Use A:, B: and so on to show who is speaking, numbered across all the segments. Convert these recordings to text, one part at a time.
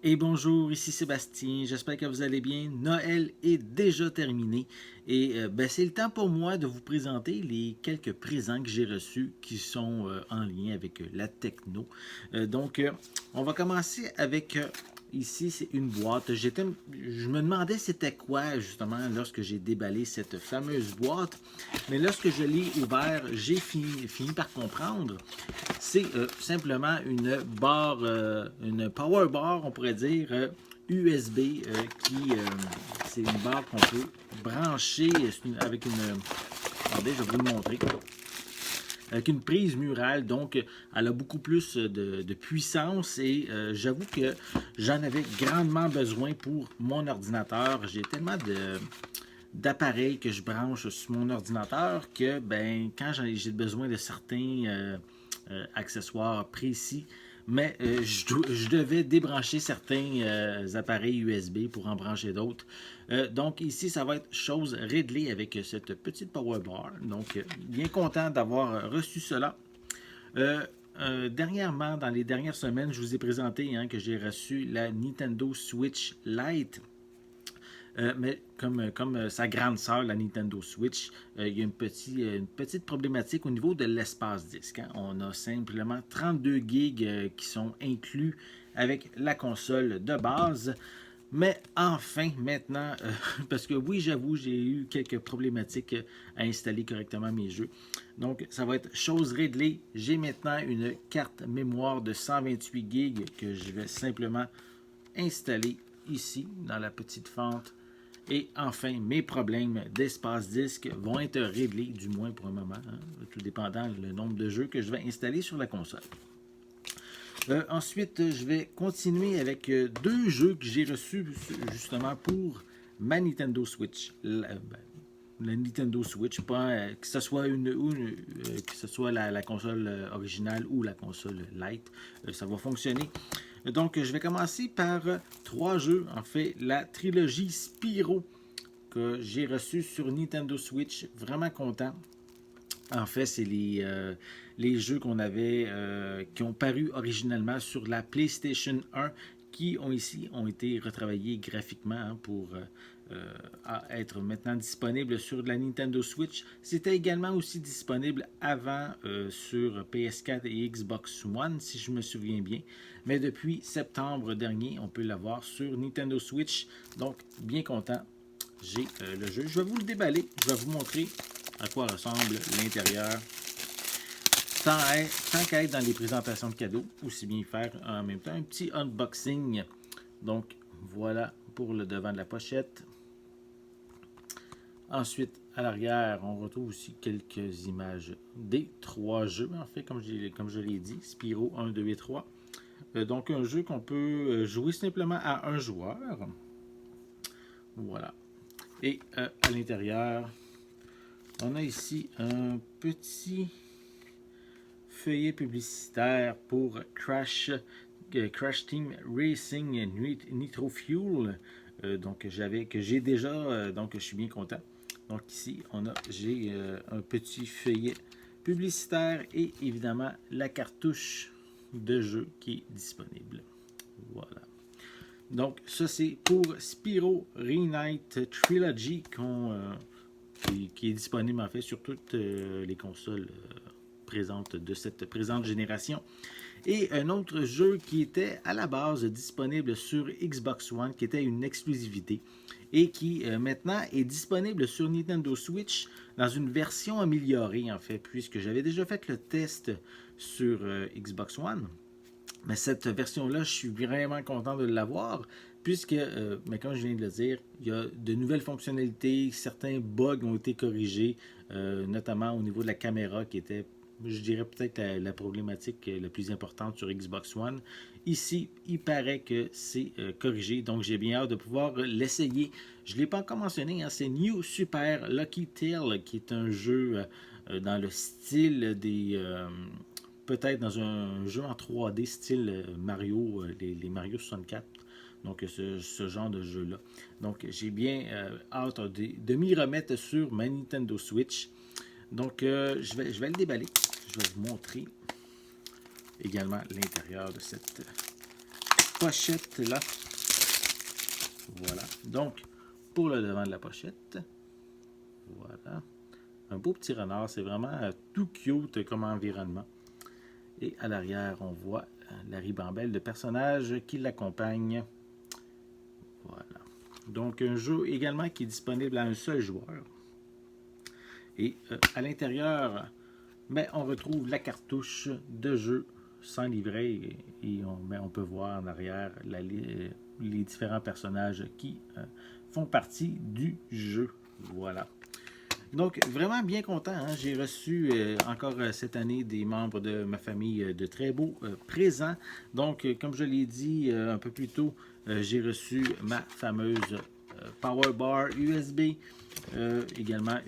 A: Et bonjour, ici Sébastien, j'espère que vous allez bien. Noël est déjà terminé et c'est le temps pour moi de vous présenter les quelques présents que j'ai reçus qui sont en lien avec la techno. On va commencer avec ici, c'est une boîte. Je me demandais c'était quoi justement lorsque j'ai déballé cette fameuse boîte, mais lorsque je l'ai ouvert, j'ai fini par comprendre. C'est simplement une barre, une power bar, on pourrait dire, USB, c'est une barre qu'on peut brancher avec une. Attendez, je vais vous le montrer. Avec une prise murale, donc elle a beaucoup plus de puissance et j'avoue que j'en avais grandement besoin pour mon ordinateur. J'ai tellement d'appareils que je branche sur mon ordinateur que quand j'ai besoin de certains accessoires précis, mais je devais débrancher certains appareils USB pour en brancher d'autres. Donc ici, ça va être chose réglée avec cette petite power bar. Donc, bien content d'avoir reçu cela. Dernièrement, dans les dernières semaines, je vous ai présenté que j'ai reçu la Nintendo Switch Lite. Mais comme sa grande sœur, la Nintendo Switch, il y a une petite problématique au niveau de l'espace disque. On a simplement 32 gigs qui sont inclus avec la console de base. Mais enfin, maintenant, parce que oui, j'avoue, j'ai eu quelques problématiques à installer correctement mes jeux. Donc, ça va être chose réglée. J'ai maintenant une carte mémoire de 128 gigs que je vais simplement installer ici, dans la petite fente. Et enfin, mes problèmes d'espace disque vont être réglés, du moins pour un moment, tout dépendant le nombre de jeux que je vais installer sur la console. Ensuite, je vais continuer avec deux jeux que j'ai reçus justement pour ma Nintendo Switch. La Nintendo Switch, pas, que ce soit, que ce soit la console originale ou la console Lite, ça va fonctionner. Donc, je vais commencer par trois jeux. En fait, la trilogie Spyro que j'ai reçue sur Nintendo Switch. Vraiment content. En fait, c'est les jeux qu'on avait, qui ont paru originalement sur la PlayStation 1, qui ont été retravaillés graphiquement pour être maintenant disponibles sur la Nintendo Switch. C'était également aussi disponible avant sur PS4 et Xbox One, si je me souviens bien. Mais depuis septembre dernier, on peut l'avoir sur Nintendo Switch. Donc, bien content, j'ai le jeu. Je vais vous le déballer, je vais vous montrer à quoi ressemble l'intérieur. Tant qu'à être dans les présentations de cadeaux, aussi bien faire en même temps un petit unboxing. Donc, voilà pour le devant de la pochette. Ensuite, à l'arrière, on retrouve aussi quelques images des trois jeux, en fait, comme je l'ai dit, Spyro 1, 2 et 3. Donc, un jeu qu'on peut jouer simplement à un joueur. Voilà. Et à l'intérieur, on a ici un petit feuillet publicitaire pour Crash Team Racing Nitro Fuel. Que j'ai déjà, donc je suis bien content. Donc ici, j'ai un petit feuillet publicitaire et évidemment la cartouche de jeu qui est disponible. Voilà. Donc ça c'est pour Spyro Reunite Trilogy qui est disponible en fait sur toutes les consoles présentes de cette présente génération. Et un autre jeu qui était à la base disponible sur Xbox One, qui était une exclusivité, et qui maintenant est disponible sur Nintendo Switch dans une version améliorée, en fait, puisque j'avais déjà fait le test sur Xbox One. Mais cette version-là, je suis vraiment content de l'avoir, puisque, mais comme je viens de le dire, il y a de nouvelles fonctionnalités, certains bugs ont été corrigés, notamment au niveau de la caméra qui était, je dirais peut-être la problématique la plus importante sur Xbox One. Ici, il paraît que c'est corrigé, donc j'ai bien hâte de pouvoir l'essayer. Je ne l'ai pas encore mentionné, c'est New Super Lucky Tail, qui est un jeu dans le style des... peut-être dans un jeu en 3D style Mario, les Mario 64. Donc, ce genre de jeu-là. Donc, j'ai bien hâte de m'y remettre sur ma Nintendo Switch. Donc, je vais le déballer. Je vais vous montrer également l'intérieur de cette pochette là. Voilà. Donc, pour le devant de la pochette, voilà. Un beau petit renard. C'est vraiment tout cute comme environnement. Et à l'arrière, on voit la ribambelle de personnages qui l'accompagnent. Voilà. Donc, un jeu également qui est disponible à un seul joueur. Et à l'intérieur, on retrouve la cartouche de jeu sans livret et on peut voir en arrière les différents personnages qui font partie du jeu. Voilà. Donc, vraiment bien content. Hein? J'ai reçu encore cette année des membres de ma famille de très beaux présents. Donc, comme je l'ai dit un peu plus tôt, j'ai reçu ma fameuse Power Bar USB. Également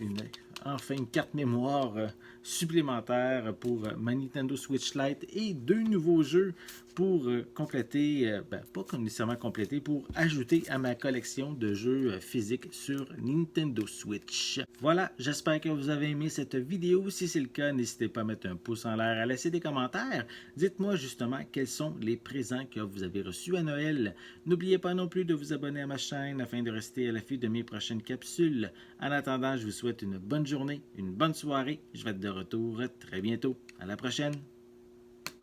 A: enfin une carte mémoire supplémentaire pour ma Nintendo Switch Lite et 2 nouveaux jeux pour compléter, pas nécessairement compléter, pour ajouter à ma collection de jeux physiques sur Nintendo Switch. Voilà, j'espère que vous avez aimé cette vidéo. Si c'est le cas, n'hésitez pas à mettre un pouce en l'air, à laisser des commentaires. Dites-moi justement quels sont les présents que vous avez reçus à Noël. N'oubliez pas non plus de vous abonner à ma chaîne afin de rester à l'affût de mes prochaines capsules. En attendant, je vous souhaite une bonne journée, une bonne soirée. Je vais être de retour très bientôt. À la prochaine!